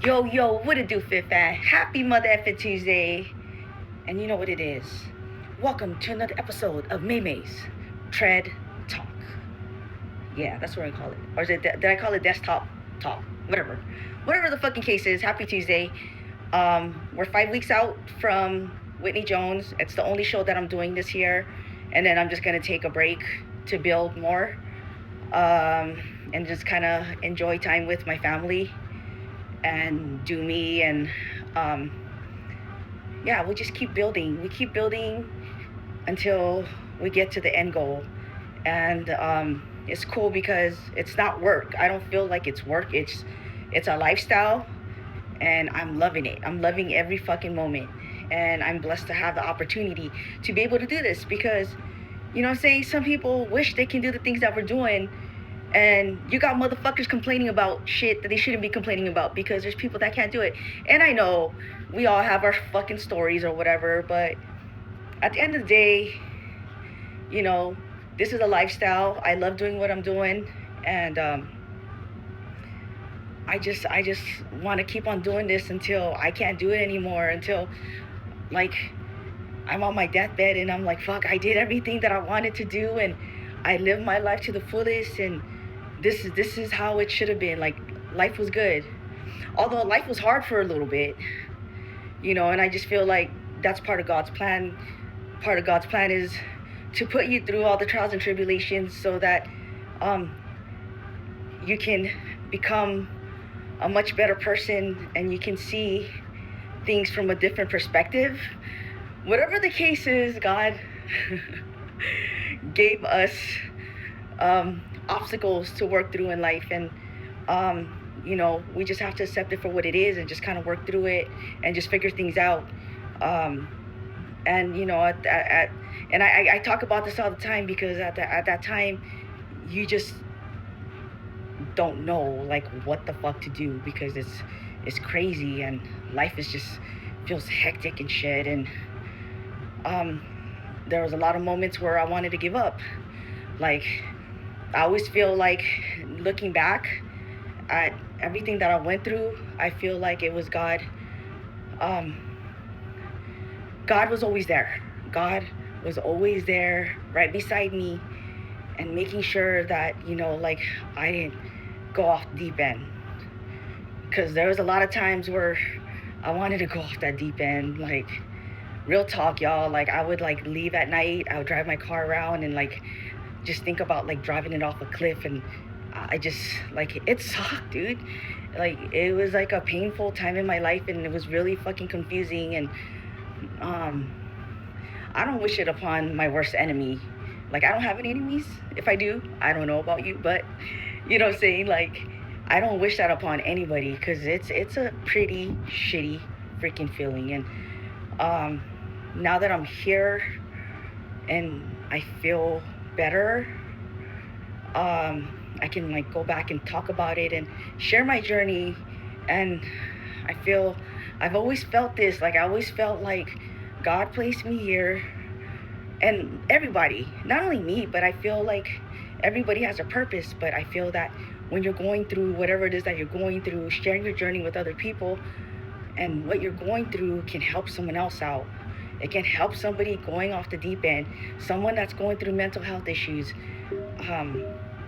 Yo, what it do, Fifth Fan? Happy Mother Effing Tuesday. And you know what it is. Welcome to another episode of Maymay's Tread Talk. Yeah, that's what I call it. Or is it, did I call it Desktop Talk? Whatever. Whatever the fucking case is, happy Tuesday. We're 5 weeks out from Whitney Jones. It's the only show that I'm doing this year. And then I'm just going to take a break to build more. And just kind of enjoy time with my family. And do me, and yeah, we'll just keep building. We keep building until we get to the end goal. And it's cool because it's not work. I don't feel like it's work. It's a lifestyle, and I'm loving it. I'm loving every fucking moment, and I'm blessed to have the opportunity to be able to do this because, you know what I'm saying, some people wish they can do the things that we're doing. And you got motherfuckers complaining about shit that they shouldn't be complaining about because there's people that can't do it. And I know we all have our fucking stories or whatever, but at the end of the day, you know, this is a lifestyle. I love doing what I'm doing, and I just want to keep on doing this until I can't do it anymore, until like I'm on my deathbed and I'm like, fuck, I did everything that I wanted to do and I lived my life to the fullest, and this is how it should have been. Like, life was good, although life was hard for a little bit, you know. And I just feel like that's part of God's plan. Part of God's plan is to put you through all the trials and tribulations so that you can become a much better person and you can see things from a different perspective. Whatever the case is, God gave us obstacles to work through in life, and you know, we just have to accept it for what it is and just kind of work through it and just figure things out. And you know, and I talk about this all the time because at that time you just don't know like what the fuck to do because it's crazy and life is just feels hectic and shit. And there was a lot of moments where I wanted to give up. Like, I always feel like, looking back at everything that I went through, I feel like it was God. God was always there. God was always there, right beside me, and making sure that, you know, like, I didn't go off the deep end. Because there was a lot of times where I wanted to go off that deep end, like, real talk, y'all. Like, I would like leave at night, I would drive my car around and like just think about like driving it off a cliff, and I just like, it sucked, dude. Like, it was like a painful time in my life, and it was really fucking confusing. And I don't wish it upon my worst enemy. Like, I don't have any enemies. If I do, I don't know about you, but you know what I'm saying, like, I don't wish that upon anybody because it's a pretty shitty freaking feeling. And now that I'm here and I feel better, I can like go back and talk about it and share my journey. And I feel, I've always felt this, like I always felt like God placed me here, and everybody, not only me, but I feel like everybody has a purpose. But I feel that when you're going through whatever it is that you're going through, sharing your journey with other people and what you're going through can help someone else out. It can help somebody going off the deep end, someone that's going through mental health issues,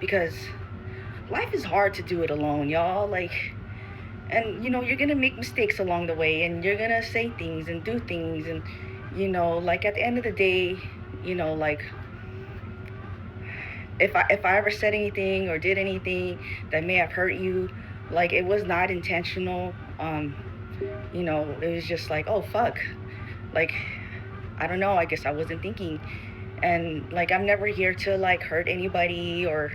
because life is hard to do it alone, y'all. Like, and you know, you're gonna make mistakes along the way, and you're gonna say things and do things, and you know, like, at the end of the day, you know, like, if I ever said anything or did anything that may have hurt you, like, it was not intentional. You know, it was just like, oh fuck, like, I don't know, I guess I wasn't thinking. And like, I'm never here to like hurt anybody or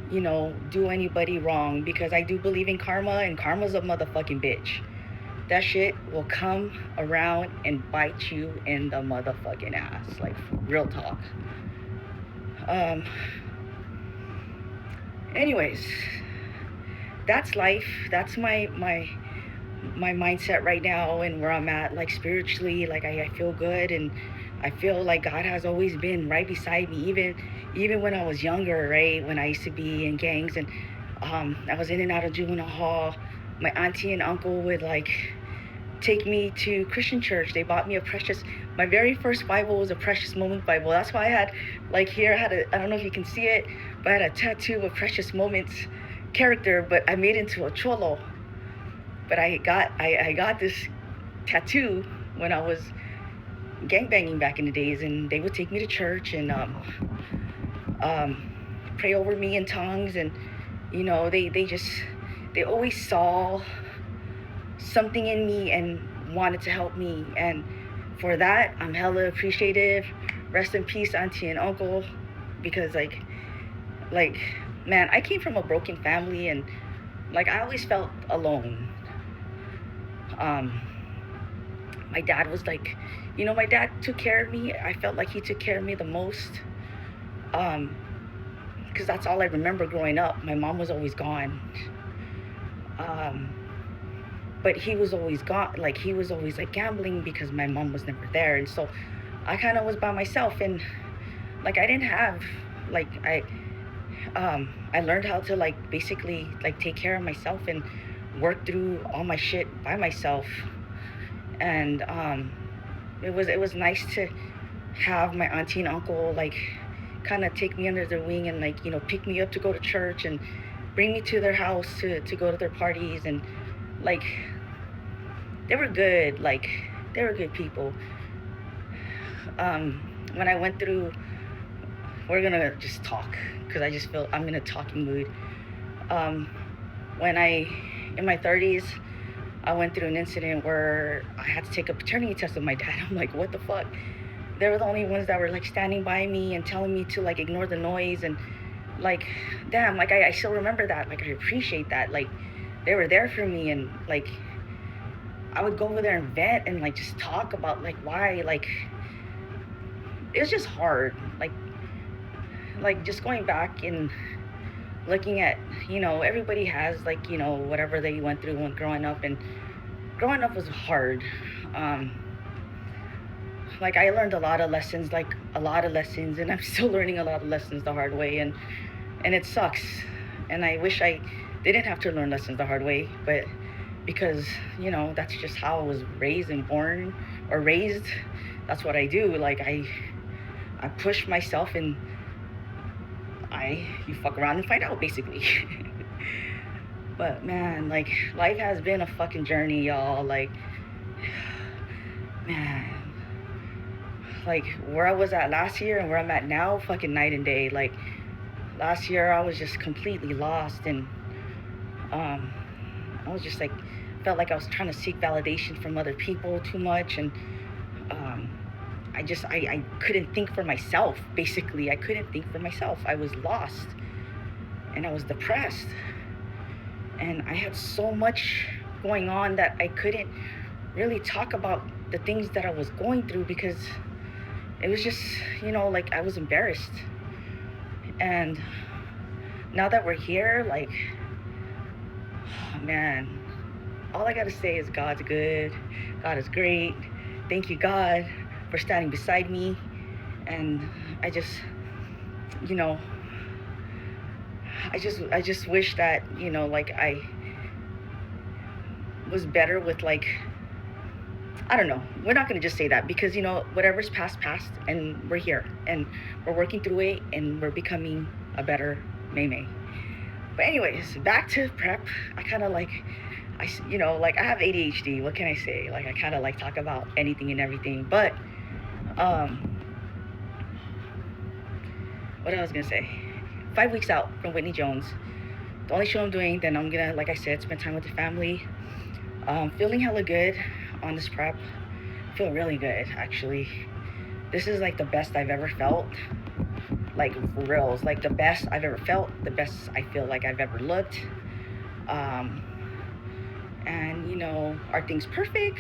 you know, do anybody wrong, because I do believe in karma, and karma's a motherfucking bitch. That shit will come around and bite you in the motherfucking ass, like, real talk. Anyways, that's life. That's my mindset right now, and where I'm at, like, spiritually. Like, I feel good, and I feel like God has always been right beside me, even when I was younger, right? When I used to be in gangs, and I was in and out of juvenile hall. My auntie and uncle would like take me to Christian church. They bought me my very first Bible was a Precious Moments Bible. That's why I had, like here, I don't know if you can see it, but I had a tattoo of Precious Moments character, but I made it into a cholo. But I got this tattoo when I was gangbanging back in the days, and they would take me to church and pray over me in tongues, and they always saw something in me and wanted to help me, and for that I'm hella appreciative. Rest in peace, auntie and uncle, because like man, I came from a broken family, and like I always felt alone. My dad was like, my dad took care of me. I felt like he took care of me the most, because that's all I remember growing up. My mom was always gone, but he was always gone. Like he was always like gambling because my mom was never there, and so I kind of was by myself, and like I didn't have like I learned how to like basically like take care of myself and work through all my shit by myself. And it was nice to have my auntie and uncle like kind of take me under their wing and like pick me up to go to church and bring me to their house to go to their parties, and like they were good. Like they were good people. When I went through, we're gonna just talk because I just feel I'm in a talking mood. When in my 30s, I went through an incident where I had to take a paternity test with my dad. I'm like, what the fuck? They were the only ones that were like standing by me and telling me to like ignore the noise, and like, damn, like I still remember that. Like I appreciate that. Like they were there for me, and like I would go over there and vent and like just talk about like why, like it was just hard. Like just going back and looking at, everybody has like, whatever they went through when growing up, and growing up was hard. Like I learned a lot of lessons, and I'm still learning a lot of lessons the hard way, and it sucks. And I wish I didn't have to learn lessons the hard way, but because, that's just how I was raised and born or raised. That's what I do. Like I push myself, and you fuck around and find out, basically. But man, like life has been a fucking journey, y'all. Like, man, like where I was at last year and where I'm at now, fucking night and day. Like last year I was just completely lost, and I was just like, felt like I was trying to seek validation from other people too much, and I couldn't think for myself. Basically, I couldn't think for myself. I was lost, and I was depressed, and I had so much going on that I couldn't really talk about the things that I was going through, because it was just, like I was embarrassed. And now that we're here, like, man, all I gotta say is God's good. God is great. Thank you, God, for standing beside me. And I just wish that, like I was better with, like, I don't know. We're not going to just say that, because, whatever's past, and we're here and we're working through it, and we're becoming a better May. But anyways, back to prep. I kind of like, I have ADHD. What can I say? Like, I kind of like talk about anything and everything. But, what I was going to say, 5 weeks out from Whitney Jones, the only show I'm doing, then I'm going to, like I said, spend time with the family. Feeling hella good on this prep. Feel really good, actually. This is like the best I've ever felt. Like, for reals, like the best I've ever felt, the best I feel like I've ever looked. And are things perfect?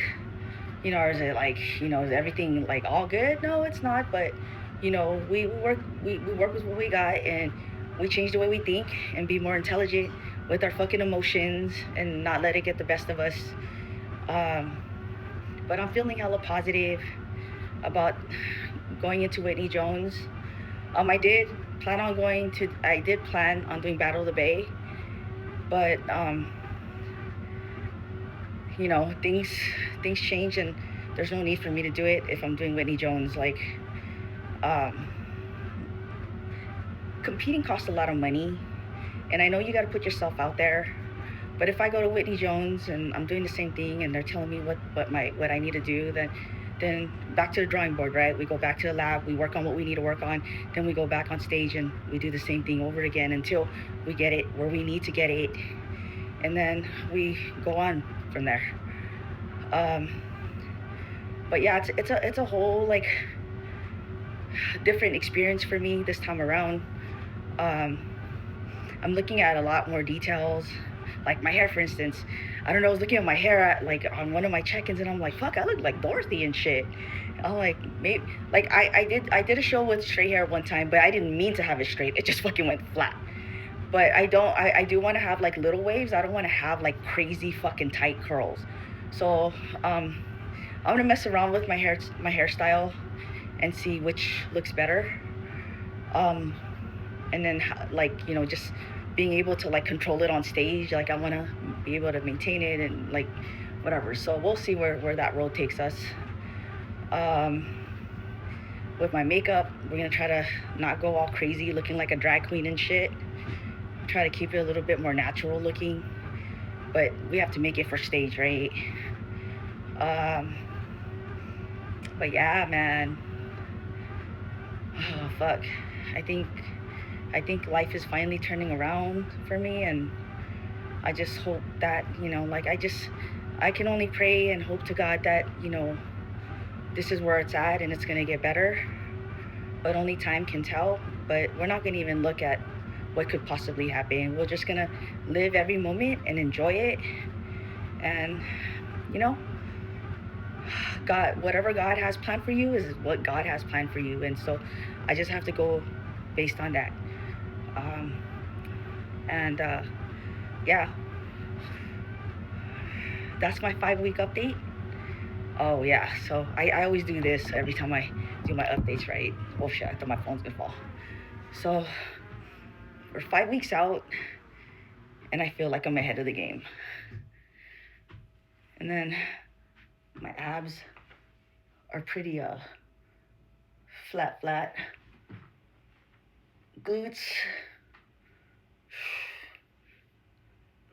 Or is it like, is everything like all good? No, it's not. But we work with what we got, and we change the way we think and be more intelligent with our fucking emotions and not let it get the best of us. But I'm feeling hella positive about going into Whitney Jones. I did plan on doing Battle of the Bay, But things change, and there's no need for me to do it if I'm doing Whitney Jones. Like, um, competing costs a lot of money, and I know you got to put yourself out there. But if I go to Whitney Jones and I'm doing the same thing, and they're telling me what I need to do, then back to the drawing board, right? We go back to the lab, we work on what we need to work on, then we go back on stage and we do the same thing over again until we get it where we need to get it, and then we go on from there. Um, but yeah, it's a whole like different experience for me this time around. Um, I'm looking at a lot more details, like my hair, for instance. I don't know. I was looking at my hair at, like, on one of my check-ins, and I'm like, "Fuck, I look like Dorothy and shit." I'm like, maybe, like, I did a show with straight hair one time, but I didn't mean to have it straight. It just fucking went flat. But I do want to have like little waves. I don't want to have like crazy fucking tight curls. So I'm gonna mess around with my hairstyle and see which looks better. Um, and then like just being able to like control it on stage. Like, I want to be able to maintain it and like whatever. So we'll see where that road takes us. Um, with my makeup, we're gonna try to not go all crazy looking like a drag queen and shit. Try to keep it a little bit more natural looking, but we have to make it for stage, right? um, but yeah, man. Oh, fuck. I think I think life is finally turning around for me, and I just hope that, like, I can only pray and hope to God that, this is where it's at and it's going to get better. But only time can tell. But we're not going to even look at what could possibly happen. We're just going to live every moment and enjoy it. And, you know, God, whatever God has planned for you is what God has planned for you. And so I just have to go based on that. Um, and yeah, that's my 5 week update. Oh yeah, so I always do this every time I do my updates, right? Oh shit, I thought my phone's gonna fall. So we're 5 weeks out, and I feel like I'm ahead of the game. And then my abs are pretty flat. Glutes,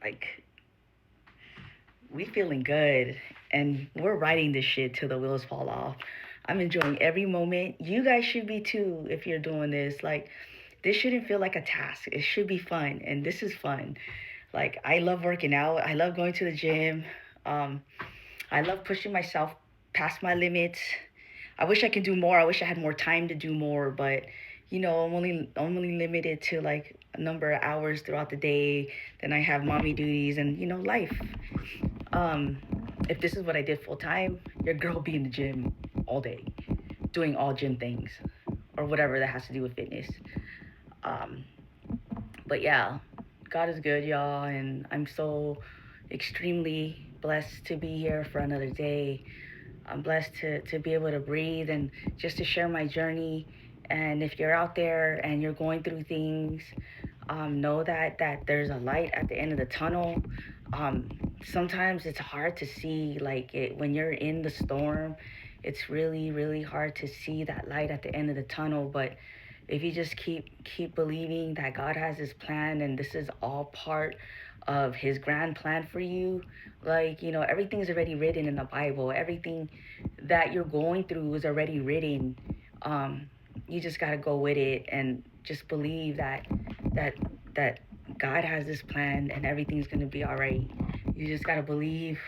like, we feeling good, and we're riding this shit till the wheels fall off. I'm enjoying every moment. You guys should be too if you're doing this. Like, this shouldn't feel like a task. It should be fun, and this is fun. Like, I love working out. I love going to the gym. Um, I love pushing myself past my limits. I wish I could do more. I wish I had more time to do more, but I'm only limited to like a number of hours throughout the day. Then I have mommy duties and life. Um, if this is what I did full time, your girl would be in the gym all day, doing all gym things or whatever that has to do with fitness. Um, but yeah, God is good, y'all, and I'm so extremely blessed to be here for another day. I'm blessed to be able to breathe and just to share my journey. And if you're out there and you're going through things, know that there's a light at the end of the tunnel. Um, Sometimes it's hard to see, like, it when you're in the storm. It's really, really hard to see that light at the end of the tunnel. But if you just keep believing that God has His plan, and this is all part of His grand plan for you, like, everything's already written in the Bible. Everything that you're going through is already written. You just got to go with it and just believe that that God has this plan and everything's going to be all right. You just got to believe.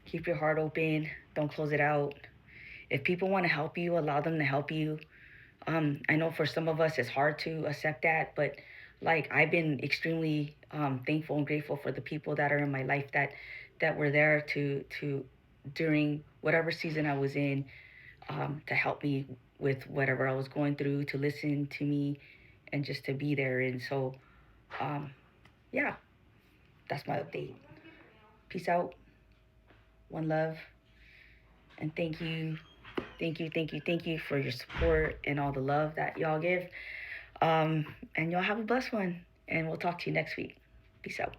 Keep your heart open. Don't close it out. If people want to help you, allow them to help you. I know for some of us it's hard to accept that, but like, I've been extremely thankful and grateful for the people that are in my life that were there to during whatever season I was in, to help me with whatever I was going through, to listen to me, and just to be there. And so, um, yeah, that's my update. Peace out. One love. And thank you for your support and all the love that y'all give. And y'all have a blessed one. And we'll talk to you next week. Peace out.